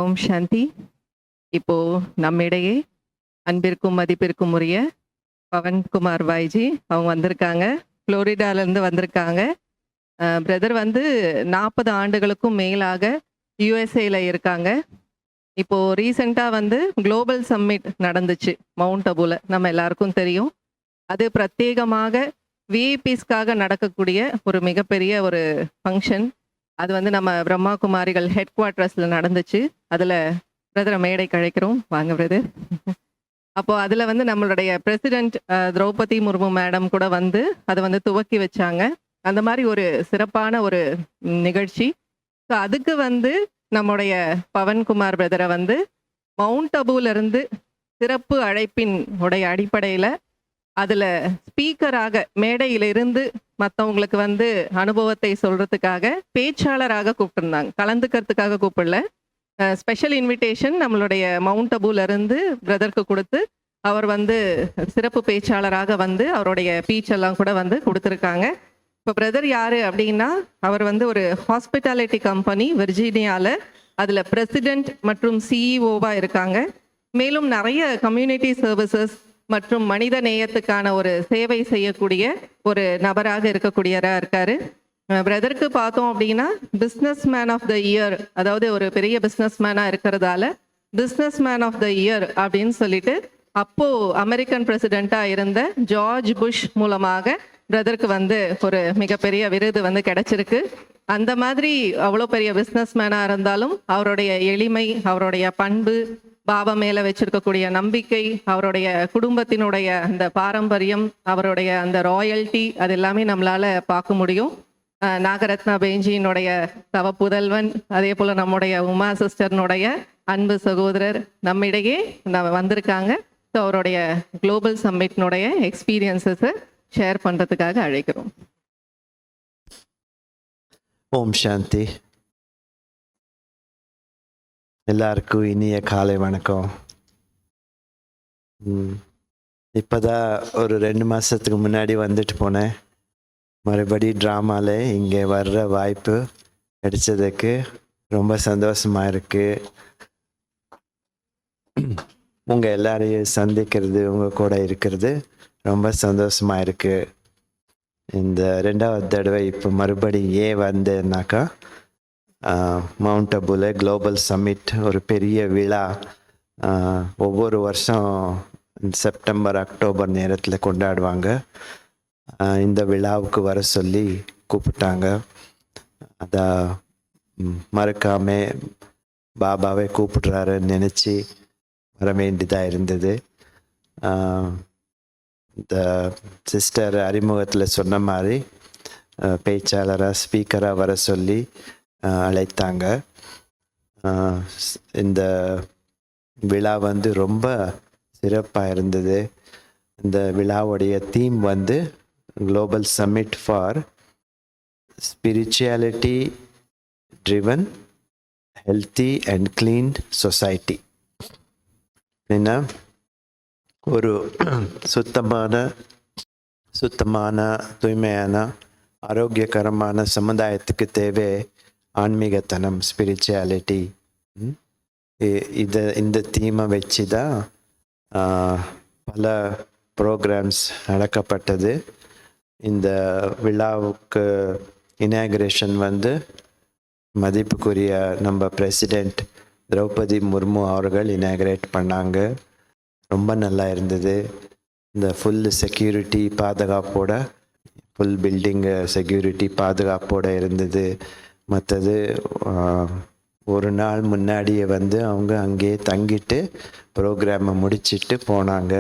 ஓம் சாந்தி. இப்போ நம்மிடையே அன்பிற்கும் மதிப்பிற்கும் உரிய பவன் குமார் பாய்ஜி அவங்க வந்திருக்காங்க. புளோரிடாலேருந்து வந்திருக்காங்க. பிரதர் வந்து 40 ஆண்டுகளுக்கும் மேலாக யுஎஸ்ஏல இருக்காங்க. இப்போ ரீசெண்டாக வந்து குளோபல் சம்மிட் நடந்துச்சு மவுண்ட் அபுல, நம்ம எல்லாருக்கும் தெரியும். அது பிரத்யேகமாக விஐபிஸ்க்காக நடக்கக்கூடிய ஒரு மிகப்பெரிய ஒரு ஃபங்க்ஷன். அது வந்து நம்ம பிரம்மா குமாரிகள் ஹெட் குவார்ட்டர்ஸில் நடந்துச்சு. அதில் பிரதரை மேடை கழைக்கிறோம், வாங்க பிரதர். அப்போ அதில் வந்து நம்மளுடைய பிரசிடென்ட் திரௌபதி முர்மு மேடம் கூட வந்து அதை வந்து துவக்கி வச்சாங்க. அந்த மாதிரி ஒரு சிறப்பான ஒரு நிகழ்ச்சி. ஸோ அதுக்கு வந்து நம்முடைய பவன்குமார் பிரதரை வந்து மவுண்ட் அபுலேருந்து சிறப்பு அழைப்பின் உடைய அடிப்படையில் அதில் ஸ்பீக்கராக மேடையிலிருந்து மற்றவங்களுக்கு வந்து அனுபவத்தை சொல்கிறதுக்காக பேச்சாளராக கூப்பிட்டுருந்தாங்க. கலந்துக்கிறதுக்காக கூப்பிடல, ஸ்பெஷல் இன்விடேஷன் நம்மளுடைய மவுண்ட் அபுலேருந்து பிரதருக்கு கொடுத்து அவர் வந்து சிறப்பு பேச்சாளராக வந்து அவருடைய பீச்செல்லாம் கூட வந்து கொடுத்துருக்காங்க. இப்போ பிரதர் யார் அப்படின்னா, அவர் வந்து ஒரு ஹாஸ்பிட்டாலிட்டி கம்பெனி விர்ஜீனியாவில் அதில் பிரசிடெண்ட் மற்றும் சிஇஓவாக இருக்காங்க. மேலும் நிறைய கம்யூனிட்டி சர்வீசஸ் மற்றும் மனித நேயத்துக்கான ஒரு சேவை செய்யக்கூடிய ஒரு நபராக இருக்கக்கூடியவராக இருக்கார். பிரதருக்கு பார்த்தோம் அப்படின்னா business man of the year, அதாவது ஒரு பெரிய பிஸ்னஸ் மேனாக இருக்கிறதால business man of the year அப்படின்னு சொல்லிட்டு அப்போது அமெரிக்கன் பிரசிடெண்ட்டாக இருந்த ஜார்ஜ் புஷ் மூலமாக பிரதருக்கு வந்து ஒரு மிகப்பெரிய விருது வந்து கிடைச்சிருக்கு. அந்த மாதிரி அவ்வளோ பெரிய பிஸ்னஸ் மேனாக இருந்தாலும் அவருடைய எளிமை, அவருடைய பண்பு, பாபா மேலே வச்சிருக்கக்கூடிய நம்பிக்கை, அவருடைய குடும்பத்தினுடைய அந்த பாரம்பரியம், அவருடைய அந்த ராயல்ட்டி, அது எல்லாமே நம்மளால் பார்க்க முடியும். நாகரத்னா பேஞ்சியினுடைய தவ புதல்வன், அதே போல் நம்முடைய உமா சிஸ்டர்னுடைய அன்பு சகோதரர் நம்மிடையே வந்திருக்காங்க. ஸோ அவருடைய குளோபல் சம்மிட்னுடைய எக்ஸ்பீரியன்ஸஸை ஷேர் பண்ணுறதுக்காக அழைக்கிறோம். ஓம் சாந்தி. எல்லாருக்கும் இனிய காலை வணக்கம். இப்போதான் ஒரு 2 மாதத்துக்கு முன்னாடி வந்துட்டு போனேன். மறுபடி ட்ராமாவில் இங்கே வர்ற வாய்ப்பு கிடைச்சதுக்கு ரொம்ப சந்தோஷமாக இருக்குது. உங்கள் எல்லாரையும் சந்திக்கிறது, உங்கள் கூட இருக்கிறது ரொம்ப சந்தோஷமாக இருக்குது. இந்த 2வது தடவை இப்போ மறுபடி ஏன் வந்தேன்னாக்கா, மவுண்ட் அபுல குளோபல் சம்மிட் ஒரு பெரிய விழா ஒவ்வொரு வருஷம் செப்டம்பர் அக்டோபர் நேரத்தில் கொண்டாடுவாங்க. இந்த விழாவுக்கு வர சொல்லி கூப்பிட்டாங்க. அதை மறக்காமல் பாபாவை கூப்பிடுறாருன்னு நினச்சி வர வேண்டியதாக இருந்தது. இந்த சிஸ்டர் அறிமுகத்தில் சொன்ன மாதிரி பேச்சாளராக ஸ்பீக்கராக வர சொல்லி அழைத்தாங்க. இந்த விழா வந்து ரொம்ப சிறப்பாக இருந்தது. இந்த விழாவுடைய தீம் வந்து global summit for spirituality driven healthy and clean society. என்ன ஒரு சுத்தமான தூய்மையான ஆரோக்கியகரமான சமுதாயத்துக்கு தேவை ஆன்மீகத்தனம், ஸ்பிரிச்சுவாலிட்டி. இந்த தீமை வச்சு தான் பல ப்ரோக்ராம்ஸ் நடக்கப்பட்டது. இந்த விழாவுக்கு இனாகுரேஷன் வந்து மதிப்புக்குரிய நம்ம பிரசிடெண்ட் திரௌபதி முர்மு அவர்கள் இனாகுரேட் பண்ணாங்க. ரொம்ப நல்லா இருந்தது. இந்த ஃபுல் செக்யூரிட்டி பாதுகாப்போட, ஃபுல் பில்டிங்கு செக்யூரிட்டி பாதுகாப்போடு இருந்தது. மற்றது ஒரு நாள் முன்னாடியே வந்து அவங்க அங்கேயே தங்கிட்டு ப்ரோக்ராமை முடிச்சிட்டு போனாங்க.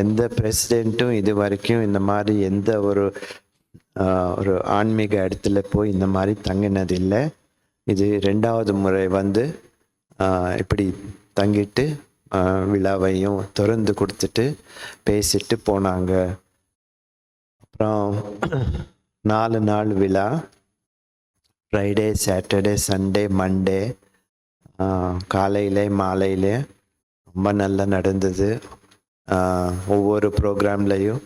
எந்த பிரசிடெண்ட்டும் இது வரைக்கும் இந்த மாதிரி எந்த ஒரு ஆன்மீக இடத்துல போய் இந்த மாதிரி தங்கினதில்லை. இது 2வது முறை வந்து இப்படி தங்கிட்டு விழாவையும் திறந்து கொடுத்துட்டு பேசிட்டு போனாங்க. அப்புறம் 4 நாள் விழா, ஃப்ரைடே, சாட்டர்டே, சண்டே, மண்டே, காலையிலே மாலையிலே ரொம்ப நல்லா நடந்தது. ஒவ்வொரு ப்ரோக்ராம்லேயும்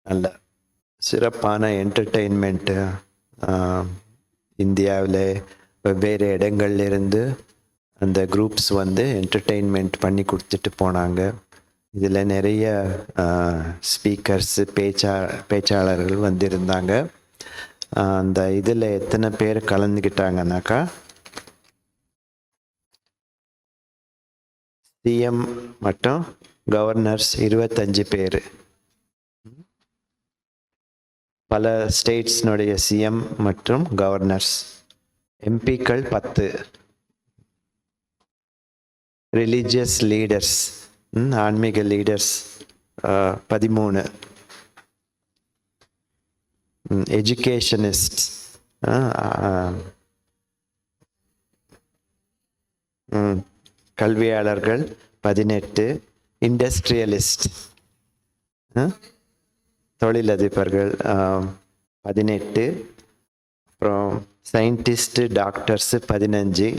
நல்ல சிறப்பான என்டர்டெயின்மெண்ட்டு, இந்தியாவில் வெவ்வேறு இடங்கள்லேருந்து அந்த குரூப்ஸ் வந்து என்டர்டெயின்மெண்ட் பண்ணி கொடுத்துட்டு போனாங்க. இதில் நிறைய ஸ்பீக்கர்ஸு பேச்சாளர்கள் வந்திருந்தாங்க. அந்த இதில் எத்தனை பேர் கலந்துக்கிட்டாங்கன்னாக்கா, சிஎம் மற்றும் கவர்னர்ஸ் 25 பேர், பல ஸ்டேட்ஸ்னுடைய சிஎம் மற்றும் கவர்னர்ஸ், எம்பிக்கள் 10, ரிலீஜியஸ் லீடர்ஸ், ஆன்மீக லீடர்ஸ் 13, எஜுகேஷனிஸ்ட் கல்வியாளர்கள் 18, இண்டஸ்ட்ரியலிஸ்ட் தொழிலதிபர்கள் 18, அப்புறம் scientist doctors 15,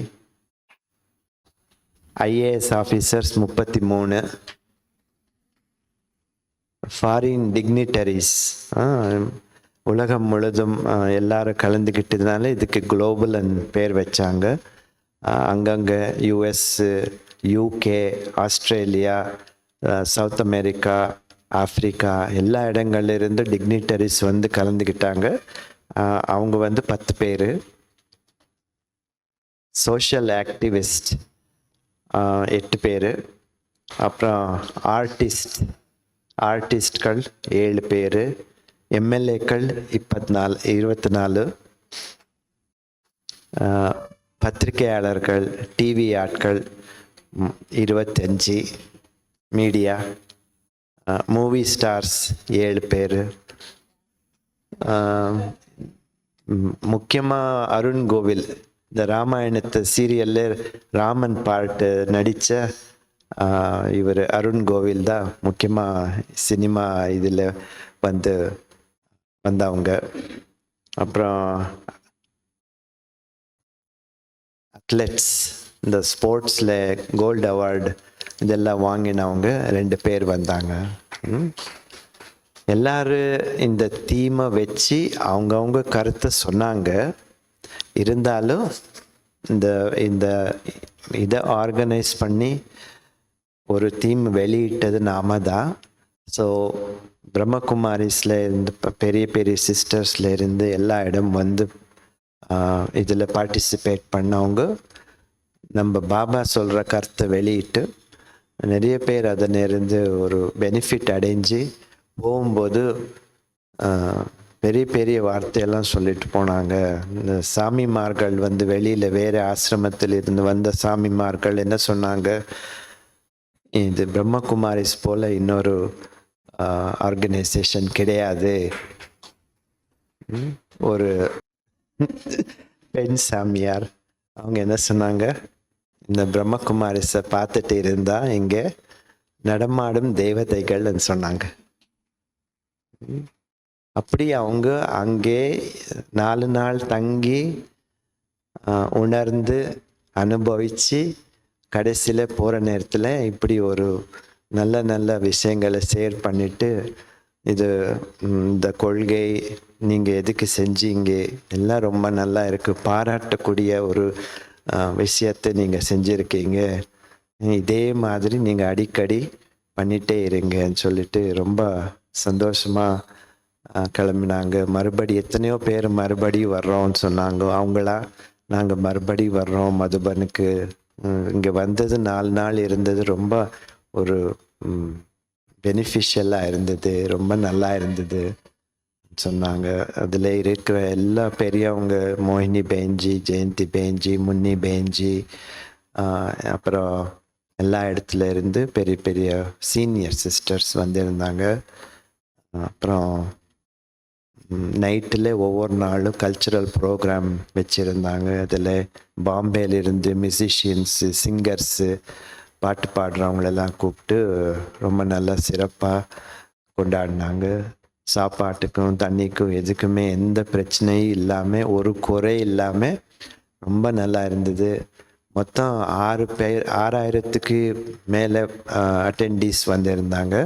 IAS officers 33, foreign dignitaries உலகம் முழுதும் எல்லாரும் கலந்துக்கிட்டதுனால இதுக்கு குளோபல் பேர் வச்சாங்க. அங்கங்கே US, UK, Australia, south America, Africa எல்லா இடங்கள்லேருந்து டிக்னிட்டரிஸ் வந்து கலந்துக்கிட்டாங்க. அவங்க வந்து 10 பேர். சோஷியல் ஆக்டிவிஸ்ட் 8 பேர். அப்புறம் ஆர்டிஸ்ட்கள் 7 பேர். எம்எல்ஏக்கள் 24. பத்திரிகையாளர்கள், டிவி ஆட்கள் 25, மீடியா, மூவி ஸ்டார்ஸ் 7 பேர். முக்கியமாக அருண் கோவில், இந்த ராமாயணத்தை சீரியலில் ராமன் பாட்டு நடித்த இவர் அருண் கோவில் தான் முக்கியமாக சினிமா இதில் வந்தவங்க. அப்புறம் அத்லெட்ஸ், இந்த ஸ்போர்ட்ஸில் கோல்டு அவார்டு இதெல்லாம் வாங்கினவங்க 2 பேர் வந்தாங்க. எல்லாரும் இந்த தீமை வச்சு அவங்கவுங்க கருத்தை சொன்னாங்க. இருந்தாலும் இந்த இதை ஆர்கனைஸ் பண்ணி ஒரு தீம் வெளியிட்டது நாம தான். ஸோ பிரம்மகுமாரிஸில் இருந்து பெரிய பெரிய சிஸ்டர்ஸில் இருந்து எல்லா இடம் வந்து இதில் பார்ட்டிசிபேட் பண்ணவங்க நம்ம பாபா சொல்கிற கருத்தை வெளியிட்டு நிறைய பேர் அதிலிருந்து ஒரு பெனிஃபிட் அடைஞ்சு போகும்போது பெரிய பெரிய வார்த்தையெல்லாம் சொல்லிட்டு போனாங்க. இந்த சாமிமார்கள் வந்து வெளியில் வேறு ஆசிரமத்தில் இருந்து வந்த சாமிமார்கள் என்ன சொன்னாங்க, இது பிரம்மகுமாரிஸ் போல் இன்னொரு ஆர்கனைசேஷன் கிடையாது. ஒரு பெண் சாமியார் அவங்க என்ன சொன்னாங்க, இந்த பிரம்மகுமாரிஸை பார்த்துட்டு இருந்தால் இங்கே நடமாடும் தேவதைகள்னு சொன்னாங்க. அப்படி அவங்க அங்கே 4 நாள் தங்கி உணர்ந்து அனுபவித்து கடைசியில் போகிற நேரத்தில் இப்படி ஒரு நல்ல நல்ல விஷயங்களை ஷேர் பண்ணிவிட்டு, இது இந்த கொள்கை நீங்கள் எதுக்கு செஞ்சீங்க எல்லாம் ரொம்ப நல்லா இருக்குது, பாராட்டக்கூடிய ஒரு விஷயத்தை நீங்கள் செஞ்சுருக்கீங்க, இதே மாதிரி நீங்கள் அடிக்கடி பண்ணிகிட்டே இருங்கன்னு சொல்லிட்டு ரொம்ப சந்தோஷமாக கிளம்பினாங்க. எத்தனையோ பேர் மறுபடியும் வர்றோம்னு சொன்னாங்க. அவங்களா நாங்கள் மறுபடியும் வர்றோம் மதுபனுக்கு. இங்கே வந்தது 4 நாள் இருந்தது ரொம்ப ஒரு பெனிஃபிஷியலாக இருந்தது, ரொம்ப நல்லா இருந்தது சொன்னாங்க. அதில் இருக்கிற எல்லா பெரியவங்க, மோகினி பேஞ்சி, ஜெயந்தி பேஞ்சி, முன்னி பேஞ்சி, அப்புறம் எல்லா இடத்துல இருந்து பெரிய பெரிய சீனியர் சிஸ்டர்ஸ் வந்திருந்தாங்க. அப்புறம் நைட்டில் ஒவ்வொரு நாளும் கல்ச்சுரல் ப்ரோக்ராம் வச்சுருந்தாங்க. அதில் பாம்பேலிருந்து மியூசிஷியன்ஸு, சிங்கர்ஸு, பாட்டு பாடுறவங்களெல்லாம் கூப்பிட்டு ரொம்ப நல்லா சிறப்பாக கொண்டாடினாங்க. சாப்பாட்டுக்கும் தண்ணிக்கும் எதுக்குமே எந்த பிரச்சனையும் இல்லாமல், ஒரு குறை இல்லாமல் ரொம்ப நல்லா இருந்தது. மொத்தம் 6,000க்கு மேலே அட்டெண்டீஸ் வந்திருந்தாங்க.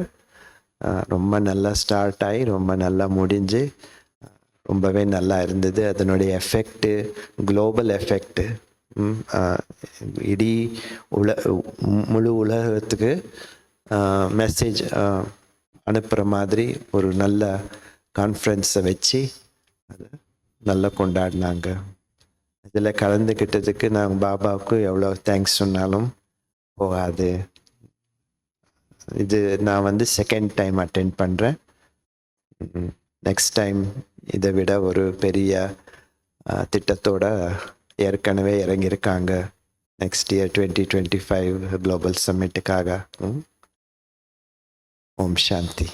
ரொம்ப நல்லா ஸ்டார்ட் ஆகி ரொம்ப நல்லா முடிஞ்சு ரொம்பவே நல்லா இருந்தது. அதனுடைய எஃபெக்டு குளோபல் எஃபெக்டு இடி முழு உலகத்துக்கு மெசேஜ் அனுப்புகிற மாதிரி ஒரு நல்ல கான்ஃபரன்ஸை வச்சு அதை நல்லா கொண்டாடினாங்க. இதில் கலந்துக்கிட்டதுக்கு நாங்கள் பாபாவுக்கு எவ்வளோ தேங்க்ஸ் சொன்னாலும் போகாது. இது நான் செகண்ட் டைம் அட்டெண்ட் பண்ணுறேன். நெக்ஸ்ட் டைம் இதை விட ஒரு பெரிய திட்டத்தோட ஏற்கனவே இறங்கியிருக்காங்க. நெக்ஸ்ட் இயர் 2025 குளோபல் சம்மிட்டுக்காக. ஓம் சாந்தி.